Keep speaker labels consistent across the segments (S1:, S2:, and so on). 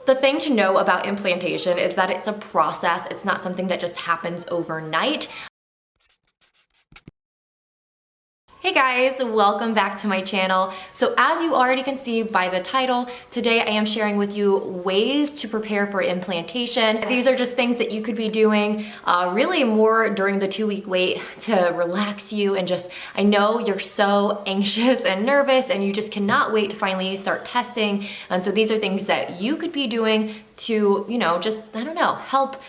S1: The thing to know about implantation is that it's a process. It's not something that just happens overnight. Hey guys, welcome back to my channel. So as you already can see by the title, today I am sharing with you ways to prepare for implantation. These are just things that you could be doing really more during the 2-week wait to relax you and just, I know you're so anxious and nervous and you just cannot wait to finally start testing. And so these are things that you could be doing to, just, I don't know, help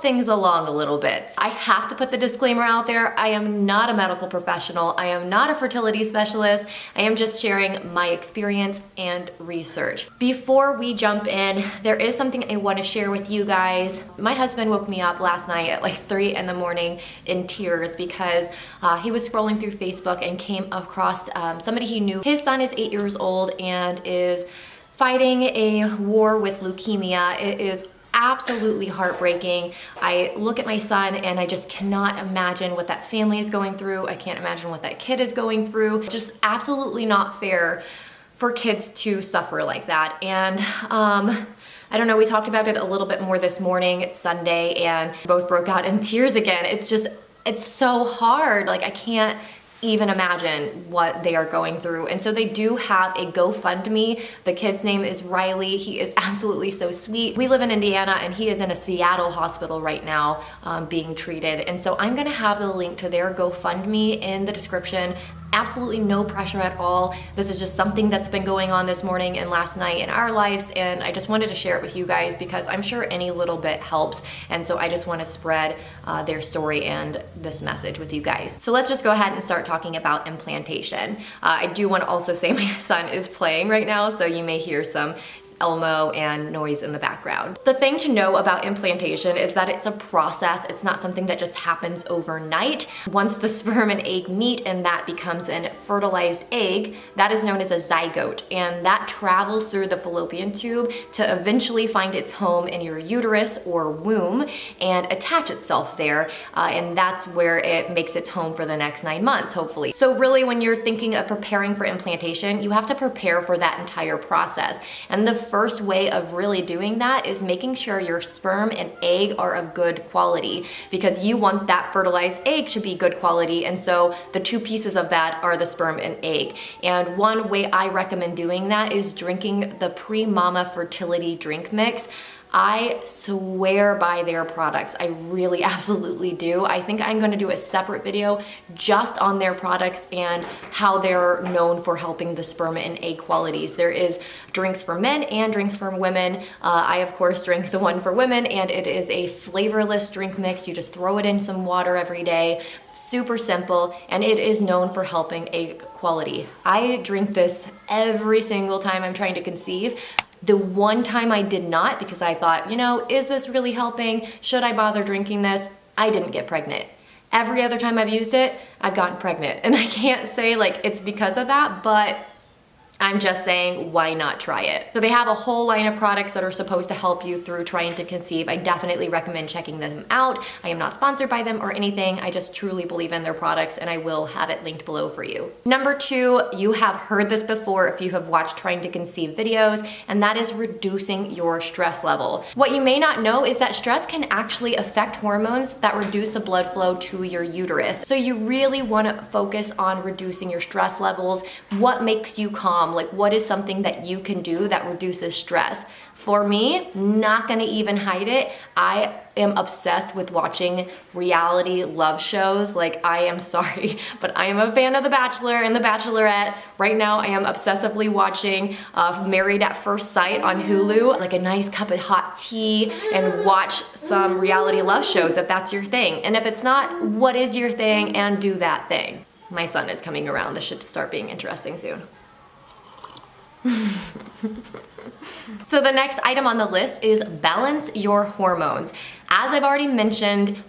S1: things along a little bit. I have to put the disclaimer out there. I am not a medical professional. I am not a fertility specialist. I am just sharing my experience and research. Before we jump in, there is something I want to share with you guys. My husband woke me up last night at like 3 in the morning in tears because he was scrolling through Facebook and came across somebody he knew. His son is 8 years old and is fighting a war with leukemia. It is absolutely heartbreaking. I look at my son and I just cannot imagine what that family is going through. I can't imagine what that kid is going through. Just absolutely not fair for kids to suffer like that. And I don't know, we talked about it a little bit more this morning. It's Sunday and both broke out in tears again. It's so hard. Like I can't even imagine what they are going through. And so they do have a GoFundMe. The kid's name is Riley. He is absolutely so sweet. We live in Indiana and he is in a Seattle hospital right now being treated. And so I'm gonna have the link to their GoFundMe in the description. Absolutely no pressure at all. This is just something that's been going on this morning and last night in our lives, and I just wanted to share it with you guys because I'm sure any little bit helps, and so I just want to spread their story and this message with you guys. So let's just go ahead and start talking about implantation. I do want to also say my son is playing right now, so you may hear some Elmo and noise in the background. The thing to know about implantation is that it's a process. It's not something that just happens overnight. Once the sperm and egg meet and that becomes an fertilized egg, that is known as a zygote, and that travels through the fallopian tube to eventually find its home in your uterus or womb and attach itself there, and that's where it makes its home for the next 9 months, hopefully. So really, when you're thinking of preparing for implantation, you have to prepare for that entire process. And the first way of really doing that is making sure your sperm and egg are of good quality, because you want that fertilized egg to be good quality, and so the two pieces of that are the sperm and egg. And one way I recommend doing that is drinking the Pre-Mama Fertility Drink Mix. I swear by their products. I really absolutely do. I think I'm gonna do a separate video just on their products and how they're known for helping the sperm and egg qualities. There is drinks for men and drinks for women. I of course drink the one for women, and it is a flavorless drink mix. You just throw it in some water every day. Super simple, and it is known for helping egg quality. I drink this every single time I'm trying to conceive. The one time I did not, because I thought, is this really helping? Should I bother drinking this? I didn't get pregnant. Every other time I've used it, I've gotten pregnant. And I can't say like it's because of that, but I'm just saying, why not try it? So they have a whole line of products that are supposed to help you through trying to conceive. I definitely recommend checking them out. I am not sponsored by them or anything. I just truly believe in their products, and I will have it linked below for you. Number 2, you have heard this before if you have watched Trying to Conceive videos, and that is reducing your stress level. What you may not know is that stress can actually affect hormones that reduce the blood flow to your uterus. So you really want to focus on reducing your stress levels. What makes you calm? Like, what is something that you can do that reduces stress? For me, not gonna even hide it, I am obsessed with watching reality love shows. Like, I am sorry, but I am a fan of The Bachelor and The Bachelorette. Right now, I am obsessively watching Married at First Sight on Hulu, like a nice cup of hot tea, and watch some reality love shows if that's your thing. And if it's not, what is your thing, and do that thing. My son is coming around. This should start being interesting soon. So the next item on the list is balance your hormones. As I've already mentioned,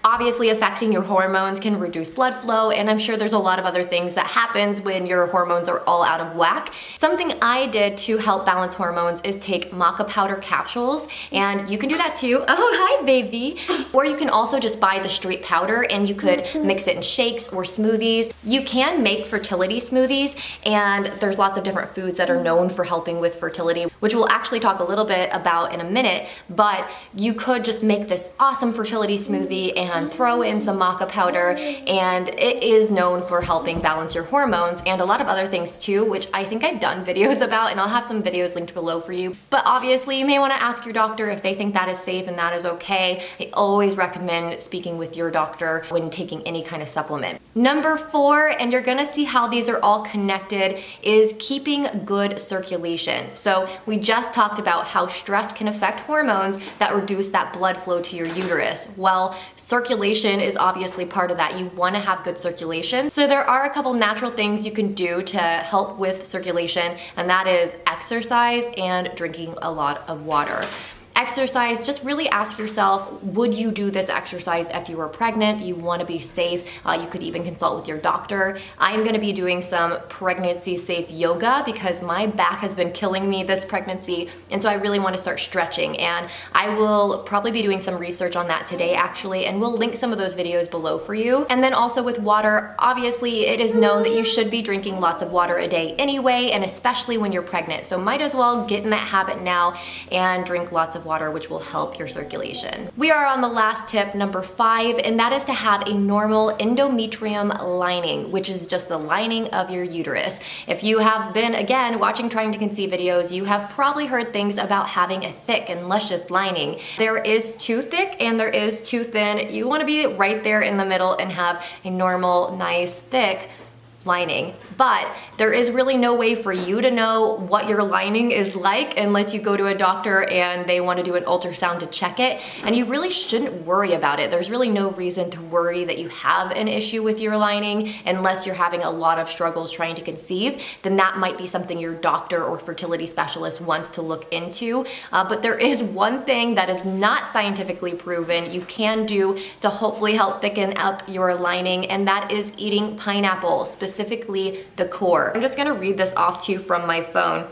S1: obviously affecting your hormones can reduce blood flow, and I'm sure there's a lot of other things that happens when your hormones are all out of whack. Something I did to help balance hormones is take maca powder capsules, and you can do that too. Oh, hi baby. Or you can also just buy the straight powder and you could mix it in shakes or smoothies. You can make fertility smoothies, and there's lots of different foods that are known for helping with fertility. which we'll actually talk a little bit about in a minute, but you could just make this awesome fertility smoothie and throw in some maca powder, and it is known for helping balance your hormones and a lot of other things too, which I think I've done videos about, and I'll have some videos linked below for you. But obviously you may want to ask your doctor if they think that is safe and that is okay. I always recommend speaking with your doctor when taking any kind of supplement. Number 4, and you're gonna see how these are all connected, is keeping good circulation. So we just talked about how stress can affect hormones that reduce that blood flow to your uterus. Well, circulation is obviously part of that. You want to have good circulation. So there are a couple natural things you can do to help with circulation, and that is exercise and drinking a lot of water. Exercise, just really ask yourself, would you do this exercise if you were pregnant? You want to be safe. You could even consult with your doctor. I am going to be doing some pregnancy safe yoga because my back has been killing me this pregnancy, and so I really want to start stretching, and I will probably be doing some research on that today actually, and we'll link some of those videos below for you. And then also with water, obviously it is known that you should be drinking lots of water a day anyway, and especially when you're pregnant, so might as well get in that habit now and drink lots of water, which will help your circulation. We are on the last tip, number 5, and that is to have a normal endometrium lining, which is just the lining of your uterus. If you have been, again, watching Trying to Conceive videos, you have probably heard things about having a thick and luscious lining. There is too thick and there is too thin. You want to be right there in the middle and have a normal, nice, thick lining. But there is really no way for you to know what your lining is like unless you go to a doctor and they want to do an ultrasound to check it, and you really shouldn't worry about it. There's really no reason to worry that you have an issue with your lining unless you're having a lot of struggles trying to conceive. Then that might be something your doctor or fertility specialist wants to look into. But there is one thing that is not scientifically proven you can do to hopefully help thicken up your lining, and that is eating pineapple, specifically the core. I'm just gonna read this off to you from my phone.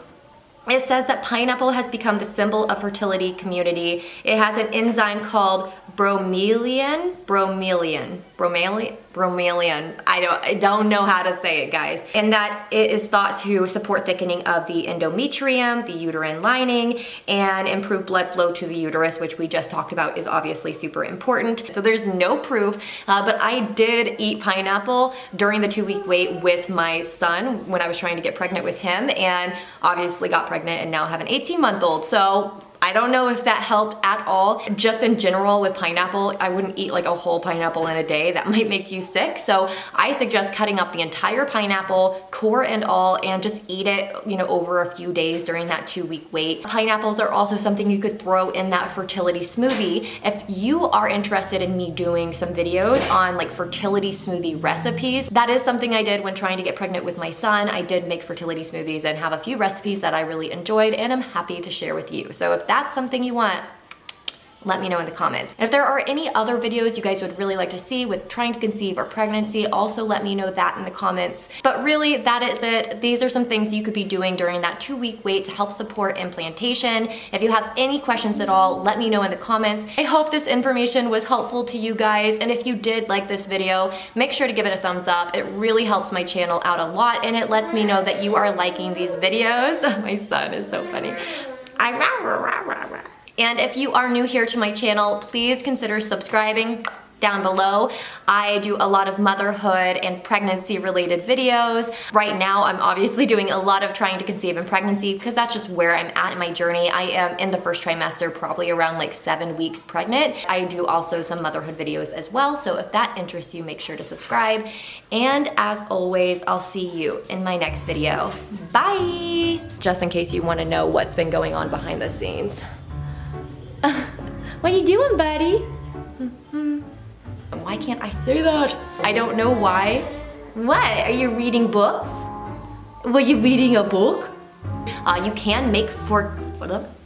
S1: It says that pineapple has become the symbol of fertility community. It has an enzyme called bromelain. I don't know how to say it, guys. And that it is thought to support thickening of the endometrium, the uterine lining, and improve blood flow to the uterus, which we just talked about is obviously super important. So there's no proof, but I did eat pineapple during the 2-week wait with my son when I was trying to get pregnant with him, and obviously got pregnant and now have an 18-month-old. So I don't know if that helped at all. Just in general with pineapple, I wouldn't eat like a whole pineapple in a day. That might make you sick. So I suggest cutting up the entire pineapple, core and all, and just eat it, over a few days during that 2-week wait. Pineapples are also something you could throw in that fertility smoothie. If you are interested in me doing some videos on like fertility smoothie recipes, that is something I did when trying to get pregnant with my son. I did make fertility smoothies and have a few recipes that I really enjoyed, and I'm happy to share with you. So if that's something you want, let me know in the comments. If there are any other videos you guys would really like to see with trying to conceive or pregnancy, also let me know that in the comments. But really, that is it. These are some things you could be doing during that 2-week wait to help support implantation. If you have any questions at all, let me know in the comments. I hope this information was helpful to you guys, and if you did like this video, make sure to give it a thumbs up. It really helps my channel out a lot, and it lets me know that you are liking these videos. My son is so funny. And if you are new here to my channel, please consider subscribing down below. I do a lot of motherhood and pregnancy related videos. Right now, I'm obviously doing a lot of trying to conceive and pregnancy because that's just where I'm at in my journey. I am in the first trimester, probably around like 7 weeks pregnant. I do also some motherhood videos as well. So if that interests you, make sure to subscribe. And as always, I'll see you in my next video. Bye! Just in case you want to know what's been going on behind the scenes. What are you doing, buddy? Why can't I say that? I don't know why. What? Are you reading books? Were you reading a book? You can make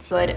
S1: good.